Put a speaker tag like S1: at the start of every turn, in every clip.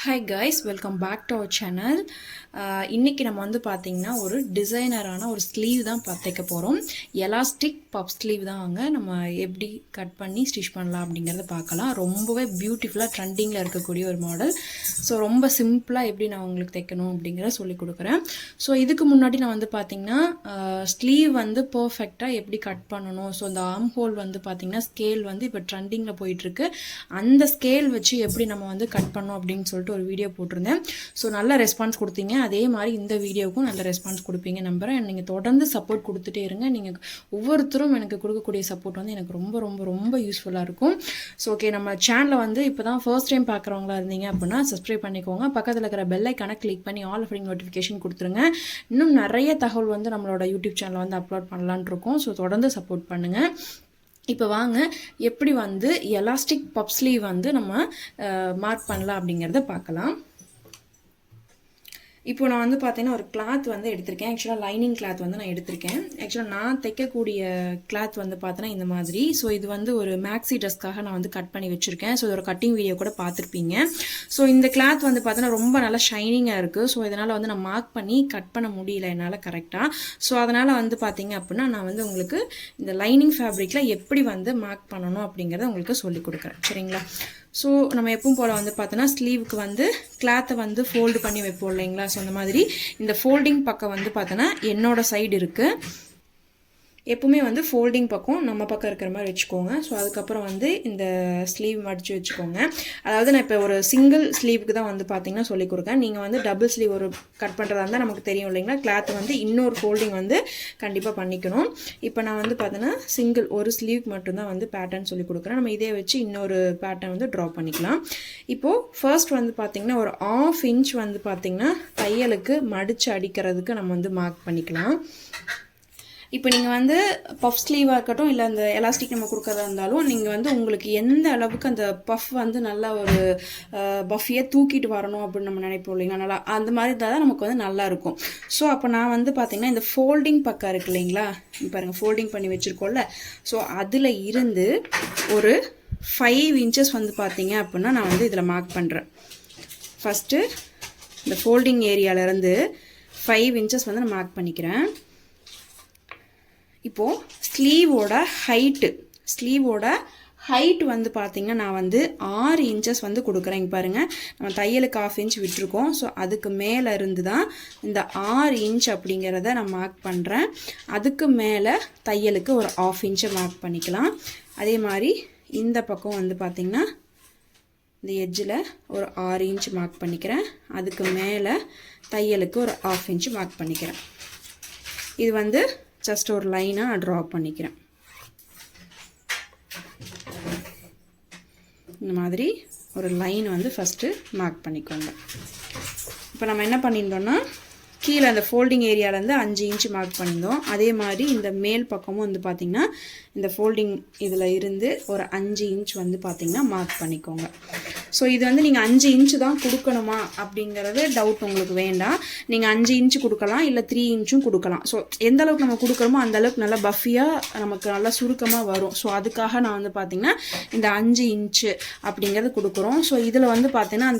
S1: Hi guys, welcome back to our channel. இன்றைக்கி நம்ம வந்து பார்த்திங்கன்னா ஒரு டிசைனரான ஒரு ஸ்லீவ் தான் தைக்க போகிறோம். எலாஸ்டிக் பப் ஸ்லீவ் தான். வாங்க நம்ம எப்படி கட் பண்ணி ஸ்டிச் பண்ணலாம் அப்படிங்கிறத பார்க்கலாம். ரொம்பவே பியூட்டிஃபுல்லாக ட்ரெண்டிங்கில் இருக்கக்கூடிய ஒரு மாடல். ஸோ ரொம்ப சிம்பிளாக எப்படி நான் உங்களுக்கு தைக்கணும் அப்படிங்கிறத சொல்லிக் கொடுக்குறேன். ஸோ இதுக்கு முன்னாடி நான் வந்து பார்த்திங்கன்னா ஸ்லீவ் வந்து பர்ஃபெக்டாக எப்படி கட் பண்ணணும், ஸோ இந்த ஆர்ம் ஹோல் வந்து பார்த்திங்கன்னா ஸ்கேல் வந்து இப்போ ட்ரெண்டிங்கில் போயிட்டுருக்கு, அந்த ஸ்கேல் வச்சு எப்படி நம்ம வந்து கட் பண்ணோம் அப்படின்னு சொல்லிட்டு ஒரு வீடியோ போட்டிருந்தேன். ஸோ நல்ல ரெஸ்பான்ஸ் கொடுத்தீங்க. அதே மாதிரி இந்த வீடியோவுக்கும் நல்ல ரெஸ்பான்ஸ் கொடுப்பீங்க நம்புகிறேன். நீங்கள் தொடர்ந்து சப்போர்ட் கொடுத்துட்டே இருங்க. நீங்கள் ஒவ்வொருத்தரும் எனக்கு கொடுக்கக்கூடிய சப்போர்ட் வந்து எனக்கு ரொம்ப ரொம்ப ரொம்ப யூஸ்ஃபுல்லாக இருக்கும். ஸோ ஓகே, நம்ம சேனலை வந்து இப்போ தான் ஃபர்ஸ்ட் டைம் பார்க்குறவங்களா இருந்தீங்க அப்படின்னா சப்ஸ்கிரைப் பண்ணிக்கோங்க. பக்கத்தில் இருக்கிற பெல் ஐக்கானை கிளிக் பண்ணி ஆல் அப்படிங்க நோட்டிஃபிகேஷன் கொடுத்துருங்க. இன்னும் நிறைய தகவல் வந்து நம்மளோட யூடியூப் சேனலில் வந்து அப்லோட் பண்ணலான் இருக்கோம். ஸோ தொடர்ந்து சப்போர்ட் பண்ணுங்கள். இப்போ வாங்க எப்படி வந்து எலாஸ்டிக் பப் ஸ்லீவ் வந்து நம்ம மார்க் பண்ணலாம் அப்படிங்கிறத பார்க்கலாம். இப்போ நான் வந்து பார்த்தீங்கன்னா ஒரு கிளாத் வந்து எடுத்திருக்கேன். ஆக்சுவலாக லைனிங் கிளாத் வந்து நான் எடுத்திருக்கேன். ஆக்சுவலாக நான் தைக்கக்கூடிய கிளாத் வந்து பார்த்தோன்னா இந்த மாதிரி. ஸோ இது வந்து ஒரு மேக்ஸி ட்ரெஸ்க்காக நான் வந்து கட் பண்ணி வச்சுருக்கேன். ஸோ இதோட கட்டிங் வீடியோ கூட பார்த்துருப்பீங்க. ஸோ இந்த கிளாத் வந்து பார்த்தோன்னா ரொம்ப நல்லா ஷைனிங்காக இருக்குது. ஸோ இதனால் வந்து நான் மார்க் பண்ணி கட் பண்ண முடியல என்னால் கரெக்டாக. ஸோ அதனால் வந்து பார்த்தீங்க அப்படின்னா நான் வந்து உங்களுக்கு இந்த லைனிங் ஃபேப்ரிக்கில் எப்படி வந்து மார்க் பண்ணணும் அப்படிங்கிறத உங்களுக்கு சொல்லிக் கொடுக்குறேன். சரிங்களா? ஸோ நம்ம எப்பவும் போல் வந்து பார்த்தோன்னா ஸ்லீவுக்கு வந்து கிளாத்தை வந்து ஃபோல்டு பண்ணி வைப்போம் இல்லைங்களா? ஸோ அந்த மாதிரி இந்த ஃபோல்டிங் பக்கம் வந்து பார்த்தோன்னா என்னோடய சைடு இருக்குது. எப்பவுமே வந்து ஃபோல்டிங் பக்கம் நம்ம பக்கம் இருக்கிற மாதிரி வச்சுக்கோங்க. ஸோ அதுக்கப்புறம் வந்து இந்த ஸ்லீவ் மடித்து வச்சுக்கோங்க. அதாவது நான் இப்போ ஒரு சிங்கிள் ஸ்லீவுக்கு தான் வந்து பார்த்தீங்கன்னா சொல்லிக் கொடுக்கேன். நீங்கள் வந்து டபுள் ஸ்லீவ் ஒரு கட் பண்ணுறதா இருந்தால் நமக்கு தெரியும் இல்லைங்களா, கிளாத்தை வந்து இன்னொரு ஃபோல்டிங் வந்து கண்டிப்பாக பண்ணிக்கணும். இப்போ நான் வந்து பார்த்தோன்னா சிங்கிள் ஒரு ஸ்லீவுக்கு மட்டும்தான் வந்து பேட்டர்ன் சொல்லிக் கொடுக்குறேன். நம்ம இதே வச்சு இன்னொரு பேட்டர்ன் வந்து ட்ரா பண்ணிக்கலாம். இப்போது ஃபர்ஸ்ட் வந்து பார்த்திங்கன்னா ஒரு 1/2 இன்ச் வந்து பார்த்திங்கன்னா தையலுக்கு மடித்து அடிக்கிறதுக்கு நம்ம வந்து மார்க் பண்ணிக்கலாம். இப்போ நீங்கள் வந்து பஃப் ஸ்லீவாக இருக்கட்டும், இல்லை அந்த எலாஸ்டிக் நம்ம கொடுக்குறதா இருந்தாலும், நீங்கள் வந்து உங்களுக்கு எந்த அளவுக்கு அந்த பஃப் வந்து நல்லா ஒரு பஃபியை தூக்கிட்டு வரணும் அப்படின்னு நம்ம நினைப்போம் இல்லைங்களா, நல்லா அந்த மாதிரி இருந்தால் தான் நமக்கு வந்து நல்லாயிருக்கும். ஸோ அப்போ நான் வந்து பார்த்திங்கன்னா இந்த ஃபோல்டிங் பக்கம் இருக்குது இல்லைங்களா, பாருங்கள் ஃபோல்டிங் பண்ணி வச்சுருக்கோம்ல, ஸோ அதில் இருந்து ஒரு 5 இன்ச்சஸ் வந்து பார்த்திங்க அப்படின்னா நான் வந்து இதில் மார்க் பண்ணுறேன். ஃபஸ்ட்டு இந்த ஃபோல்டிங் ஏரியாவிலேருந்து 5 இன்ச்சஸ் வந்து நான் மார்க் பண்ணிக்கிறேன். இப்போது ஸ்லீவோட ஹைட்டு வந்து பார்த்திங்கன்னா நான் வந்து 6 இன்ச்சஸ் வந்து கொடுக்குறேன். இங்கே பாருங்கள், நம்ம தையலுக்கு 1/2 இன்ச் விட்டுருக்கோம். ஸோ அதுக்கு மேலே இருந்து தான் இந்த 6 இன்ச் அப்படிங்கிறத நான் மார்க் பண்ணுறேன். அதுக்கு மேலே தையலுக்கு ஒரு 1/2 இன்ச்சை மார்க் பண்ணிக்கலாம். அதே மாதிரி இந்த பக்கம் வந்து பார்த்திங்கன்னா இந்த எட்ஜில் ஒரு 6 இன்ச் மார்க் பண்ணிக்கிறேன். அதுக்கு மேலே தையலுக்கு ஒரு 1/2 இன்ச் மார்க் பண்ணிக்கிறேன். இது வந்து ஜஸ்ட் ஒரு லைனாக ட்ரா பண்ணிக்கிறேன். இந்த மாதிரி ஒரு லைன் வந்து ஃபஸ்ட்டு மார்க் பண்ணிக்கோங்க. இப்போ நம்ம என்ன பண்ணியிருந்தோம்னா கீழே அந்த ஃபோல்டிங் ஏரியாவிலேருந்து 5 இன்ச்சு மார்க் பண்ணியிருந்தோம். அதே மாதிரி இந்த மேல் பக்கமும் வந்து பார்த்திங்கன்னா இந்த ஃபோல்டிங் இதில் இருந்து ஒரு 5 இன்ச் வந்து பார்த்திங்கன்னா மார்க் பண்ணிக்கோங்க. ஸோ இது வந்து நீங்கள் 5 இன்ச்சு தான் கொடுக்கணுமா அப்படிங்கிறது டவுட் உங்களுக்கு வேண்டாம். நீங்கள் 5 இன்ச்சு கொடுக்கலாம், இல்லை 3 இன்ச்சும் கொடுக்கலாம். ஸோ எந்த அளவுக்கு நம்ம கொடுக்குறோமோ அந்த அளவுக்கு நல்லா பஃபியாக நமக்கு நல்லா சுருக்கமாக வரும். ஸோ அதுக்காக நான் வந்து பார்த்திங்கன்னா இந்த 5 இன்ச்சு அப்படிங்கிறது கொடுக்குறோம். ஸோ இதில் வந்து பார்த்திங்கன்னா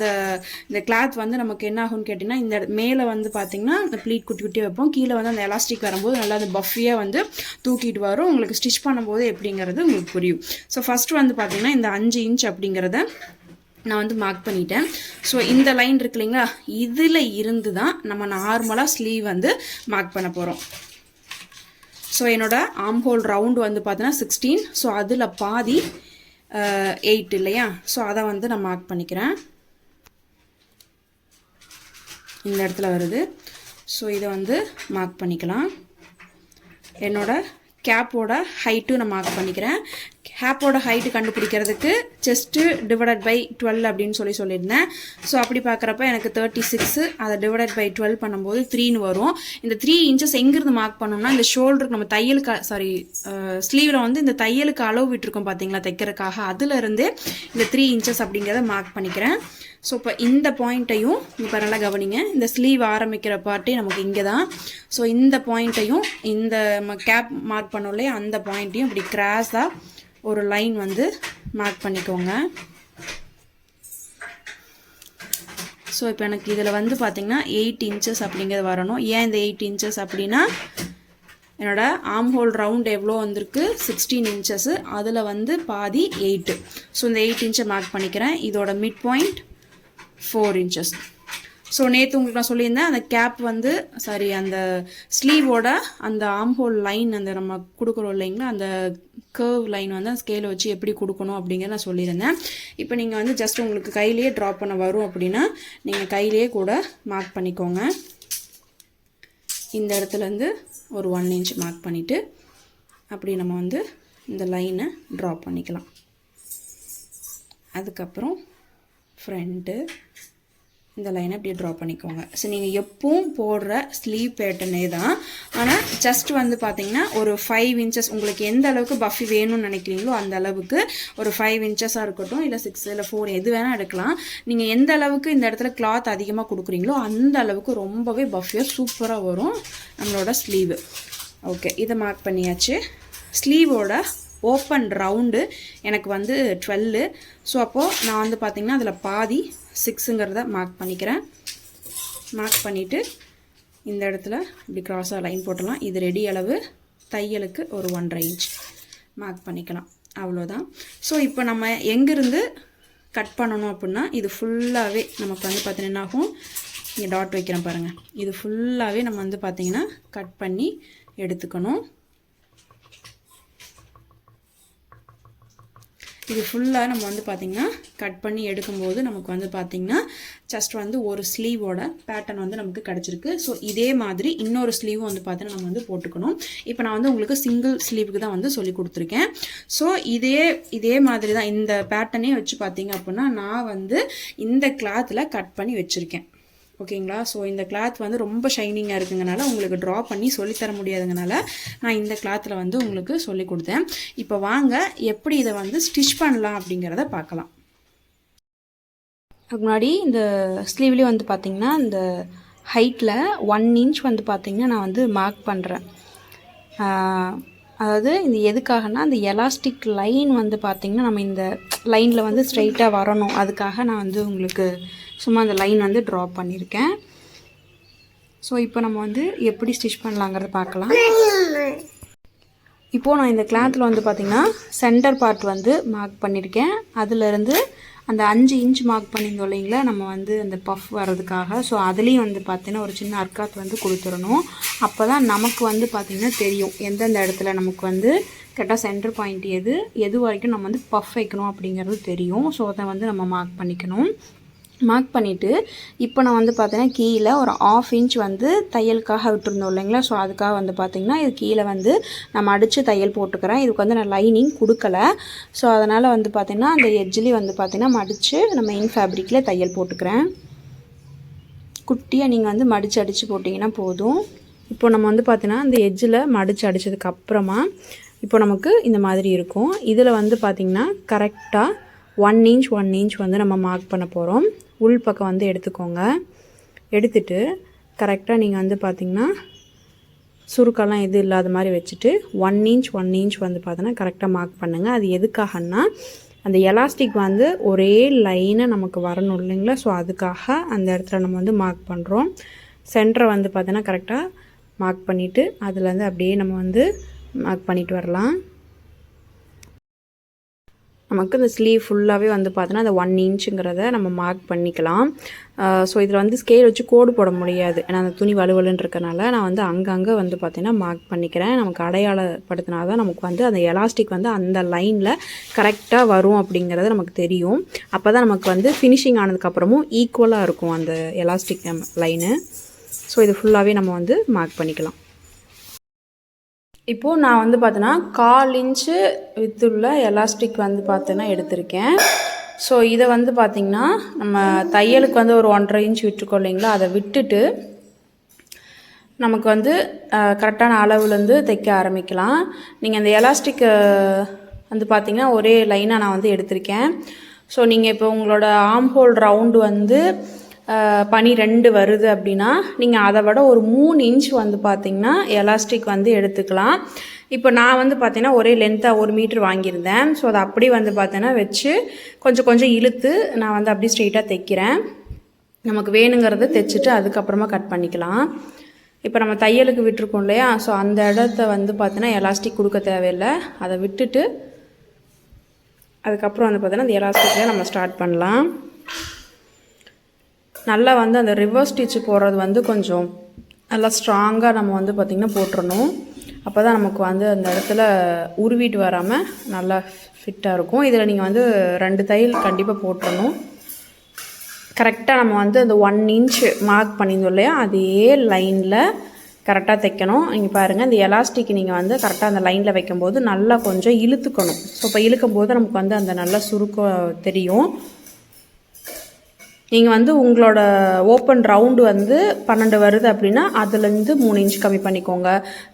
S1: இந்த கிளாத் வந்து நமக்கு என்ன ஆகும்னு கேட்டிங்கன்னா, இந்த மேலே வந்து பார்த்திங்கன்னா அந்த ப்ளீட் குட்டி குட்டியாக வைப்போம், கீழே வந்து அந்த எலாஸ்டிக் வரும்போது நல்லா அந்த பஃபியாக வந்து தூக்கிட்டு வரும். உங்களுக்கு ஸ்டிச் பண்ணும்போது எப்படிங்கிறது உங்களுக்கு புரியும். ஸோ ஃபஸ்ட்டு வந்து பார்த்திங்கன்னா இந்த 5 இன்ச் அப்படிங்கிறத நான் வந்து மார்க் பண்ணிட்டேன். ஸோ இந்த லைன் இருக்கு இல்லைங்களா, இதில் இருந்து தான் நம்ம நார்மலாக ஸ்லீவ் வந்து மார்க் பண்ண போகிறோம். ஸோ என்னோடய ஆர்ம் ஹோல் ரவுண்டு வந்து பார்த்தீங்கன்னா 16. ஸோ அதில் பாதி 8 இல்லையா, ஸோ அதை வந்து நான் மார்க் பண்ணிக்கிறேன். இந்த இடத்துல வருது. ஸோ இதை வந்து மார்க் பண்ணிக்கலாம். என்னோடய கேப்போட ஹைட்டும் நான் மார்க் பண்ணிக்கிறேன். கேப்போட ஹைட்டு கண்டுபிடிக்கிறதுக்கு செஸ்ட்டு டிவைடட் பை 12 அப்படின்னு சொல்லியிருந்தேன். ஸோ அப்படி பார்க்குறப்ப எனக்கு 36, அதை டிவைடட் பை 12 பண்ணும்போது 3ன்னு வரும். இந்த 3 இன்ச்சஸ் எங்கிருந்து மார்க் பண்ணோம்னா இந்த ஷோல்டருக்கு நம்ம தையலுக்கு ஸ்லீவில் வந்து இந்த தையலுக்கு அளவு விட்டுருக்கோம் பார்த்தீங்களா தைக்கிறதுக்காக, அதுலேருந்து இந்த 3 இன்ச்சஸ் அப்படிங்கிறத மார்க் பண்ணிக்கிறேன். ஸோ இப்போ இந்த பாயிண்ட்டையும் இப்போ நல்லா கவனிங்க, இந்த ஸ்லீவ் ஆரம்பிக்கிற பார்ட்டே நமக்கு இங்கே தான். ஸோ இந்த பாயிண்ட்டையும் இந்த கேப் மார்க் பண்ணோம் இல்லையா, அந்த பாயிண்ட்டையும் இப்படி கிராஸாக ஒரு லைன் வந்து மார்க் பண்ணிக்கோங்க. ஸோ இப்போ எனக்கு இதில் வந்து பார்த்திங்கன்னா 8 இன்ச்சஸ் அப்படிங்கிறது வரணும். ஏன் இந்த 8 இன்ச்சஸ் அப்படின்னா என்னோட ஆர்ம் ஹோல் ரவுண்ட் எவ்வளோ வந்திருக்கு 16 இன்ச்சஸ்ஸு, அதில் வந்து பாதி 8. ஸோ இந்த 8 இன்ச்சை மார்க் பண்ணிக்கிறேன். இதோட மிட் பாயிண்ட் 4 இன்ச்சஸ். ஸோ நேற்று உங்களுக்கு நான் சொல்லியிருந்தேன் அந்த கேப் வந்து அந்த ஸ்லீவோட அந்த ஆர்ம் ஹோல் லைன் அந்த நம்ம கொடுக்குறோம் இல்லைங்களா, அந்த கர்வ் லைன் வந்து ஸ்கேலை வச்சு எப்படி கொடுக்கணும் அப்படிங்கிறத நான் சொல்லியிருந்தேன். இப்போ நீங்கள் வந்து ஜஸ்ட் உங்களுக்கு கையிலேயே ட்ரா பண்ண வரும் அப்படின்னா நீங்கள் கையிலேயே கூட மார்க் பண்ணிக்கோங்க. இந்த இடத்துலேருந்து ஒரு 1 இன்ச் மார்க் பண்ணிவிட்டு அப்படி நம்ம வந்து இந்த லைனை ட்ரா பண்ணிக்கலாம். அதுக்கப்புறம் ஃப்ரண்ட்டு இந்த லைனை அப்படியே ட்ரா பண்ணிக்கோங்க. ஸோ நீங்கள் எப்பவும் போடுற ஸ்லீவ் பேட்டர்னே தான், ஆனால் ஜஸ்ட் வந்து பார்த்தீங்கன்னா ஒரு 5 இன்ச்சஸ் உங்களுக்கு எந்த அளவுக்கு பஃபி வேணும்னு நினைக்கிறீங்களோ அந்த அளவுக்கு ஒரு 5 இன்ச்சஸாக இருக்கட்டும், இல்லை 6 இல்லை 4 எது வேணால் எடுக்கலாம். நீங்கள் எந்த அளவுக்கு இந்த இடத்துல கிளாத் அதிகமாக கொடுக்குறீங்களோ அந்த அளவுக்கு ரொம்பவே பஃபியாக சூப்பராக வரும் நம்மளோட ஸ்லீவு. ஓகே, இதை மார்க் பண்ணியாச்சு. ஸ்லீவோட ஓப்பன் ரவுண்டு எனக்கு வந்து 12. ஸோ அப்போது நான் வந்து பார்த்திங்கன்னா அதில் பாதி 6ங்கிறத மார்க் பண்ணிக்கிறேன். மார்க் பண்ணிவிட்டு இந்த இடத்துல இப்படி க்ராஸாக லைன் போட்டலாம். இது ரெடி அளவு, தையலுக்கு ஒரு 1.5 இன்ச் மார்க் பண்ணிக்கலாம். அவ்வளோதான். ஸோ இப்போ நம்ம எங்கேருந்து கட் பண்ணணும் அப்படின்னா இது ஃபுல்லாகவே நமக்கு வந்து பார்த்தீங்கன்னா என்ன ஆகும், இங்கே டாட் வைக்கிறேன் பாருங்கள், இது ஃபுல்லாகவே நம்ம வந்து பார்த்திங்கன்னா கட் பண்ணி எடுத்துக்கணும். இது ஃபுல்லாக நம்ம வந்து பார்த்திங்கன்னா கட் பண்ணி எடுக்கும்போது நமக்கு வந்து பார்த்திங்கன்னா ஜஸ்ட் வந்து ஒரு ஸ்லீவோட பேட்டர்ன் வந்து நமக்கு கிடச்சிருக்கு. ஸோ இதே மாதிரி இன்னொரு ஸ்லீவும் வந்து பார்த்தீங்கன்னா நம்ம வந்து போட்டுக்கணும். இப்போ நான் வந்து உங்களுக்கு சிங்கிள் ஸ்லீவுக்கு தான் வந்து சொல்லி கொடுத்துருக்கேன். ஸோ இதே மாதிரி தான் இந்த பேட்டர்னே வச்சு பார்த்தீங்க அப்படின்னா நான் வந்து இந்த கிளாத்தில் கட் பண்ணி வச்சுருக்கேன். ஓகேங்களா. ஸோ இந்த கிளாத் வந்து ரொம்ப ஷைனிங்காக இருக்குங்கனால உங்களுக்கு ட்ரா பண்ணி சொல்லித்தர முடியாதுங்கனால நான் இந்த கிளாத்தில் வந்து உங்களுக்கு சொல்லி கொடுத்தேன். இப்போ வாங்க எப்படி இதை வந்து ஸ்டிச் பண்ணலாம் அப்படிங்கிறத பார்க்கலாம். அதுக்கு முன்னாடி இந்த ஸ்லீவ்லேயே வந்து பார்த்திங்கன்னா இந்த ஹைட்டில் 1 இன்ச் வந்து பார்த்திங்கன்னா நான் வந்து மார்க் பண்ணுறேன். அதாவது இது எதுக்காகனா அந்த எலாஸ்டிக் லைன் வந்து பார்த்திங்கன்னா நம்ம இந்த லைனில் வந்து ஸ்ட்ரைட்டாக வரணும், அதுக்காக நான் வந்து உங்களுக்கு சும்மா அந்த லைன் வந்து ட்ரா பண்ணியிருக்கேன். ஸோ இப்போ நம்ம வந்து எப்படி ஸ்டிச் பண்ணலாங்கிறத பார்க்கலாம். இப்போது நான் இந்த கிளாத்தில் வந்து பார்த்திங்கன்னா சென்டர் பார்ட் வந்து மார்க் பண்ணியிருக்கேன். அதிலேருந்து அந்த 5 இன்ச் மார்க் பண்ணியிருந்தோம் இல்லைங்களா நம்ம வந்து அந்த பஃப் வர்றதுக்காக. ஸோ அதுலேயும் வந்து பார்த்திங்கன்னா ஒரு சின்ன அர்க்காத் வந்து கொடுத்துடணும். அப்போ தான் நமக்கு வந்து பார்த்திங்கன்னா தெரியும் எந்தெந்த இடத்துல நமக்கு வந்து கரெக்டாக சென்டர் பாயிண்ட் எது வரைக்கும் நம்ம வந்து பஃப் வைக்கணும் அப்படிங்கிறது தெரியும். ஸோ அதை வந்து நம்ம மார்க் பண்ணிக்கணும். மார்க் பண்ணிவிட்டு இப்போ நான் வந்து பார்த்தீங்கன்னா கீழே ஒரு 1/2 இன்ச் வந்து தையலுக்காக விட்டுருந்தோம் இல்லைங்களா. ஸோ அதுக்காக வந்து பார்த்திங்கன்னா இது கீழே வந்து நம்ம அடித்து தையல் போட்டுக்கிறேன். இதுக்கு வந்து நான் லைனிங் கொடுக்கல. ஸோ அதனால் வந்து பார்த்திங்கன்னா அந்த எட்ஜ்லேயும் வந்து பார்த்திங்கன்னா மடித்து நம்ம இன் ஃபேப்ரிக்கில் தையல் போட்டுக்கிறேன். குட்டியாக நீங்கள் வந்து மடித்து அடித்து போட்டிங்கன்னா போதும். இப்போ நம்ம வந்து பார்த்திங்கன்னா அந்த எட்ஜில் மடித்து அடித்ததுக்கப்புறமா இப்போ நமக்கு இந்த மாதிரி இருக்கும். இதில் வந்து பார்த்திங்கன்னா கரெக்டாக 1 இன்ச் வந்து நம்ம மார்க் பண்ண போகிறோம். உள் பக்கம் வந்து எடுத்துக்கோங்க. எடுத்துட்டு கரெக்டாக நீங்கள் வந்து பார்த்திங்கன்னா சுருக்கெல்லாம் எதுவும் இல்லாத மாதிரி வச்சுட்டு 1 இன்ச் வந்து பார்த்தோன்னா கரெக்டாக மார்க் பண்ணுங்கள். அது எதுக்காகன்னா அந்த எலாஸ்டிக் வந்து ஒரே லைனை நமக்கு வரணும் இல்லைங்களா. ஸோ அதுக்காக அந்த இடத்துல நம்ம வந்து மார்க் பண்ணுறோம். சென்டரை வந்து பார்த்தோன்னா கரெக்டாக மார்க் பண்ணிவிட்டு அதுலேருந்து அப்படியே நம்ம வந்து மார்க் பண்ணிட்டு வரலாம். நமக்கு இந்த ஸ்லீவ் ஃபுல்லாகவே வந்து பார்த்தோன்னா அந்த 1 இன்ச்சுங்கிறத நம்ம மார்க் பண்ணிக்கலாம். ஸோ இதில் வந்து ஸ்கேல் வச்சு கோடு போட முடியாது, ஏன்னா அந்த துணி வலுவலுன்னு இருக்கனால நான் வந்து அங்கங்கே வந்து பார்த்தீங்கன்னா மார்க் பண்ணிக்கிறேன். நமக்கு அடையாளப்படுத்தினா தான் நமக்கு வந்து அந்த எலாஸ்டிக் வந்து அந்த லைனில் கரெக்டாக வரும் அப்படிங்கிறது நமக்கு தெரியும். அப்போ தான் நமக்கு வந்து ஃபினிஷிங் ஆனதுக்கப்புறமும் ஈக்குவலாக இருக்கும் அந்த எலாஸ்டிக் லைனு. ஸோ இது ஃபுல்லாகவே நம்ம வந்து மார்க் பண்ணிக்கலாம். இப்போது நான் வந்து பார்த்தோன்னா 1/4 இன்ச்சு வித்துள்ள எலாஸ்டிக் வந்து பார்த்தோன்னா எடுத்திருக்கேன். ஸோ இதை வந்து பார்த்திங்கன்னா நம்ம தையலுக்கு வந்து ஒரு 1.5 இன்ச் விட்டுருக்கோம் இல்லைங்களா, அதை விட்டுட்டு நமக்கு வந்து கரெக்டான அளவுலேருந்து தைக்க ஆரம்பிக்கலாம். நீங்கள் அந்த எலாஸ்டிக் வந்து பார்த்திங்கன்னா ஒரே லைனாக நான் வந்து எடுத்திருக்கேன். ஸோ நீங்கள் இப்போ உங்களோட ஆர்ம் ஹோல் ரவுண்டு வந்து 12 வருது அப்படின்னா நீங்கள் அதை விட ஒரு 3 இன்ச் வந்து பார்த்திங்கன்னா எலாஸ்டிக் வந்து எடுத்துக்கலாம். இப்போ நான் வந்து பார்த்தீங்கன்னா ஒரே லென்த்தாக 1 மீட்டர் வாங்கியிருந்தேன். ஸோ அதை அப்படி வந்து பார்த்தீங்கன்னா வச்சு கொஞ்சம் இழுத்து நான் வந்து அப்படி ஸ்ட்ரெயிட்டாக தைக்கிறேன். நமக்கு வேணுங்கிறத தைச்சிட்டு அதுக்கப்புறமா கட் பண்ணிக்கலாம். இப்போ நம்ம தையலுக்கு விட்டுருக்கோம் இல்லையா, ஸோ அந்த இடத்த வந்து பார்த்தீங்கன்னா எலாஸ்டிக் கொடுக்க தேவையில்லை. அதை விட்டுட்டு அதுக்கப்புறம் வந்து பார்த்தீங்கன்னா அந்த எலாஸ்டிக்கில் நம்ம ஸ்டார்ட் பண்ணலாம். நல்லா வந்து அந்த ரிவர்ஸ் ஸ்டிச் போடுறது வந்து கொஞ்சம் நல்லா ஸ்ட்ராங்காக நம்ம வந்து பார்த்திங்கன்னா போட்டுறணும். அப்போ தான் நமக்கு வந்து அந்த இடத்துல உருவிட்டு வராமல் நல்லா ஃபிட்டாக இருக்கும். இதில் நீங்கள் வந்து 2 தையல் கண்டிப்பாக போட்டுறணும். கரெக்டாக நம்ம வந்து அந்த 1 இன்ச் மார்க் பண்ணியிருந்தோம் இல்லையா, அதே லைனில் கரெக்டாக தைக்கணும். நீங்கள் பாருங்கள், இந்த எலாஸ்டிக் நீங்கள் வந்து கரெக்டாக அந்த லைனில் வைக்கும்போது நல்லா கொஞ்சம் இழுத்துக்கணும். ஸோ இப்போ இழுக்கும்போது நமக்கு வந்து அந்த நல்லா சுருக்கம் தெரியும். நீங்கள் வந்து உங்களோட ஓப்பன் ரவுண்டு வந்து 12 வருது அப்படின்னா அதுலேருந்து 3 இன்ச் கம்மி பண்ணிக்கோங்க.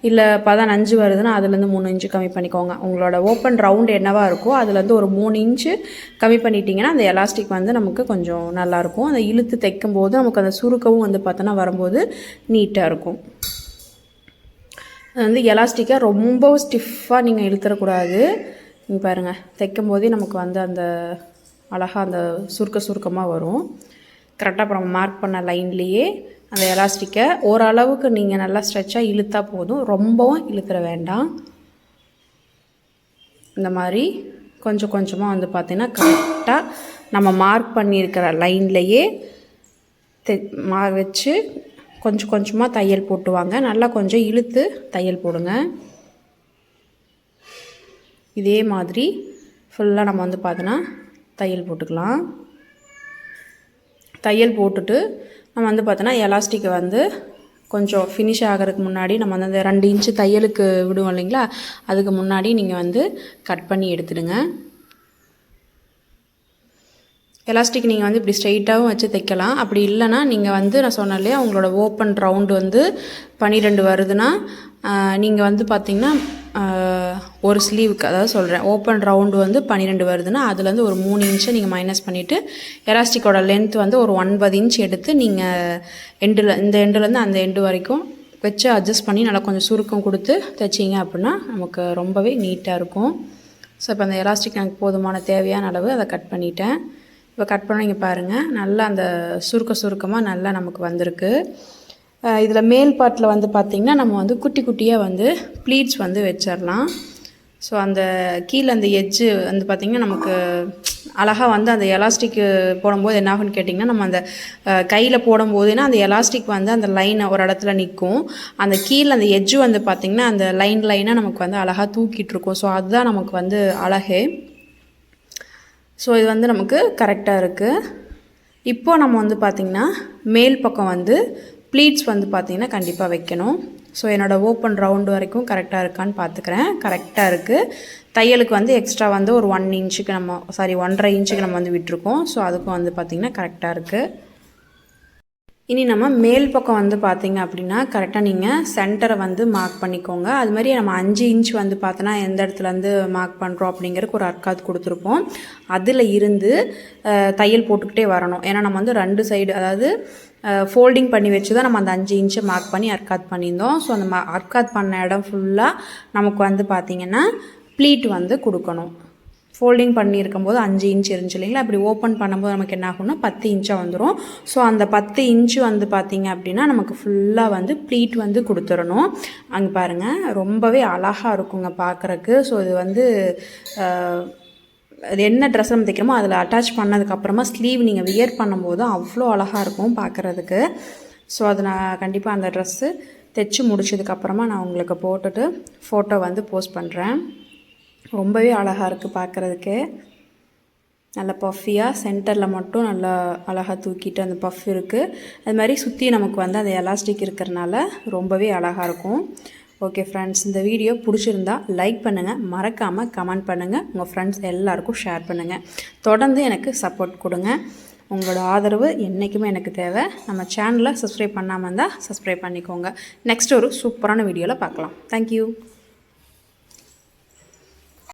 S1: இல்லை 15 வருதுன்னா அதுலேருந்து 3 இன்ச்சு கம்மி பண்ணிக்கோங்க. உங்களோட ஓப்பன் ரவுண்டு என்னவா இருக்கோ அதுலேருந்து ஒரு 3 இன்ச்சு கம்மி பண்ணிட்டீங்கன்னா அந்த எலாஸ்டிக் வந்து நமக்கு கொஞ்சம் நல்லாயிருக்கும். அதை இழுத்து தைக்கும்போது நமக்கு அந்த சுருக்கவும் வந்து பார்த்தோன்னா வரும்போது நீட்டாக இருக்கும். அது வந்து எலாஸ்டிக்காக ரொம்ப ஸ்டிஃபாக நீங்கள் இழுத்துடக்கூடாது. நீங்கள் பாருங்கள், தைக்கும் போதே நமக்கு வந்து அந்த அழகாக அந்த சுருக்கமாக வரும். கரெக்டாக அப்புறம் மார்க் பண்ண லைன்லேயே அந்த எலாஸ்டிக்கை ஓரளவுக்கு நீங்கள் நல்லா ஸ்ட்ரெச்சாக இழுத்தா போதும், ரொம்பவும் இழுத்துற வேண்டாம். இந்த மாதிரி கொஞ்சம் கொஞ்சமாக வந்து பார்த்திங்கன்னா கரெக்டாக நம்ம மார்க் பண்ணியிருக்கிற லைன்லேயே வச்சு கொஞ்சம் கொஞ்சமாக தையல் போட்டுவாங்க. நல்லா கொஞ்சம் இழுத்து தையல் போடுங்க. இதே மாதிரி ஃபுல்லாக நம்ம வந்து பார்த்தோன்னா தையல் போட்டுக்கலாம். தையல் போட்டுட்டு நம்ம வந்து பார்த்தோன்னா எலாஸ்டிக்கை வந்து கொஞ்சம் ஃபினிஷ் ஆகிறதுக்கு முன்னாடி நம்ம வந்து அந்த 2 இன்ச்சு தையலுக்கு விடுவோம் இல்லைங்களா, அதுக்கு முன்னாடி நீங்கள் வந்து கட் பண்ணி எடுத்துடுங்க. எலாஸ்டிக் நீங்கள் வந்து இப்படி ஸ்ட்ரெயிட்டாகவும் வச்சு தைக்கலாம். அப்படி இல்லைனா நீங்கள் வந்து நான் சொன்னேன் இல்லையா, உங்களோட ஓப்பன் ரவுண்டு வந்து 12 வருதுன்னா நீங்கள் வந்து பார்த்திங்கன்னா ஒரு ஸ்லீவுக்கு, அதாவது சொல்கிறேன், ஓப்பன் ரவுண்டு வந்து 12 வருதுன்னா அதுலேருந்து ஒரு 3 இன்ச்சை நீங்கள் மைனஸ் பண்ணிவிட்டு எலாஸ்டிக்கோட லென்த் வந்து ஒரு 9 இன்ச் எடுத்து நீங்கள் இந்த எண்டுலேருந்து அந்த எண்டு வரைக்கும் வச்சு அட்ஜஸ்ட் பண்ணி நல்லா கொஞ்சம் சுருக்கம் கொடுத்து தைச்சிங்க அப்படின்னா நமக்கு ரொம்பவே நீட்டாக இருக்கும். ஸோ இப்போ அந்த எலாஸ்டிக் எனக்கு போதுமான தேவையான அளவு அதை கட் பண்ணிட்டேன். இப்போ கட் பண்ணி இங்கே பாருங்கள், நல்லா அந்த சுருக்கமாக நல்லா நமக்கு வந்திருக்கு. இதில் மேல் பார்ட்டில் வந்து பார்த்திங்கன்னா நம்ம வந்து குட்டி குட்டியாக வந்து ப்ளீட்ஸ் வந்து வச்சிடலாம். ஸோ அந்த கீழே அந்த எட்ஜு வந்து பார்த்திங்கன்னா நமக்கு அழகாக வந்து அந்த எலாஸ்டிக்கு போடும்போது என்ன ஆகுன்னு கேட்டிங்கன்னா, நம்ம அந்த கையில் போடும்போதுன்னா அந்த எலாஸ்டிக் வந்து அந்த லைனை ஒரு இடத்துல நிற்கும். அந்த கீழே அந்த எட்ஜு வந்து பார்த்திங்கன்னா அந்த லைனாக நமக்கு வந்து அழகாக தூக்கிட்டுருக்கும். ஸோ அதுதான் நமக்கு வந்து அழகே. ஸோ இது வந்து நமக்கு கரெக்டாக இருக்குது. இப்போது நம்ம வந்து பார்த்திங்கன்னா மேல் பக்கம் வந்து ப்ளீட்ஸ் வந்து பார்த்திங்கன்னா கண்டிப்பாக வைக்கணும். ஸோ என்னோடய ஓப்பன் ரவுண்டு வரைக்கும் கரெக்டாக இருக்கான்னு பார்த்துக்கிறேன். கரெக்டாக இருக்குது. தையலுக்கு வந்து எக்ஸ்ட்ரா வந்து ஒரு 1 இன்ச்சுக்கு 1.5 இன்ச்சுக்கு நம்ம வந்து விட்டுருக்கோம். ஸோ அதுக்கும் வந்து பார்த்திங்கன்னா கரெக்டாக இருக்குது. இனி நம்ம மேல் பக்கம் வந்து பார்த்திங்க அப்படின்னா கரெக்டாக நீங்கள் சென்டரை வந்து மார்க் பண்ணிக்கோங்க. அது மாதிரி நம்ம 5 இன்ச் வந்து பார்த்தோன்னா எந்த இடத்துலேருந்து மார்க் பண்ணுறோம் அப்படிங்கிறதுக்கு ஒரு அர்க்காத் கொடுத்துருப்போம். அதில் இருந்து தையல் போட்டுக்கிட்டே வரணும். ஏன்னா நம்ம வந்து 2 சைடு, அதாவது ஃபோல்டிங் பண்ணி வச்சு தான் நம்ம அந்த 5 இன்ச்சை மார்க் பண்ணி அர்க்காத் பண்ணியிருந்தோம். ஸோ அந்த அர்க்காத் பண்ண இடம் ஃபுல்லாக நமக்கு வந்து பார்த்திங்கன்னா ப்ளீட் வந்து கொடுக்கணும். ஃபோல்டிங் பண்ணியிருக்கும் போது 5 இன்ச் இருந்துச்சு இல்லைங்களா, அப்படி ஓப்பன் பண்ணும்போது நமக்கு என்ன ஆகும்னா 10 இன்ச்சாக வந்துடும். ஸோ அந்த 10 இன்ச்சு வந்து பார்த்திங்க அப்படின்னா நமக்கு ஃபுல்லாக வந்து ப்ளீட் வந்து கொடுத்துடணும். அங்கே பாருங்கள், ரொம்பவே அழகாக இருக்குங்க பார்க்குறக்கு. ஸோ இது வந்து அது என்ன ட்ரெஸ் நம்ம தைக்கிறோமோ அதில் அட்டாச் பண்ணதுக்கப்புறமா ஸ்லீவ் நீங்கள் வியர் பண்ணும்போது அவ்வளோ அழகாக இருக்கும் பார்க்குறதுக்கு. ஸோ அது நான் கண்டிப்பாக அந்த ட்ரெஸ்ஸு தைச்சி முடிச்சதுக்கப்புறமா நான் உங்களுக்கு போட்டுட்டு ஃபோட்டோ வந்து போஸ்ட் பண்ணுறேன். ரொம்பவே அழகாக இருக்குது பார்க்குறதுக்கு. நல்லா பஃபியாக சென்டரில் மட்டும் நல்லா அழகாக தூக்கிட்டு அந்த பஃப் இருக்குது. அது மாதிரி சுற்றி நமக்கு வந்து அந்த எலாஸ்டிக் இருக்கிறனால ரொம்பவே அழகாக இருக்கும். ஓகே ஃப்ரெண்ட்ஸ், இந்த வீடியோ பிடிச்சிருந்தா லைக் பண்ணுங்கள், மறக்காமல் கமெண்ட் பண்ணுங்கள், உங்கள் ஃப்ரெண்ட்ஸ் எல்லாருக்கும் ஷேர் பண்ணுங்கள். தொடர்ந்து எனக்கு சப்போர்ட் கொடுங்க. உங்களோட ஆதரவு என்றைக்குமே எனக்கு தேவை. நம்ம சேனலை சப்ஸ்கிரைப் பண்ணாமல் இருந்தால் சப்ஸ்கிரைப் பண்ணிக்கோங்க. நெக்ஸ்ட் ஒரு சூப்பரான வீடியோவில் பார்க்கலாம். தேங்க்யூ.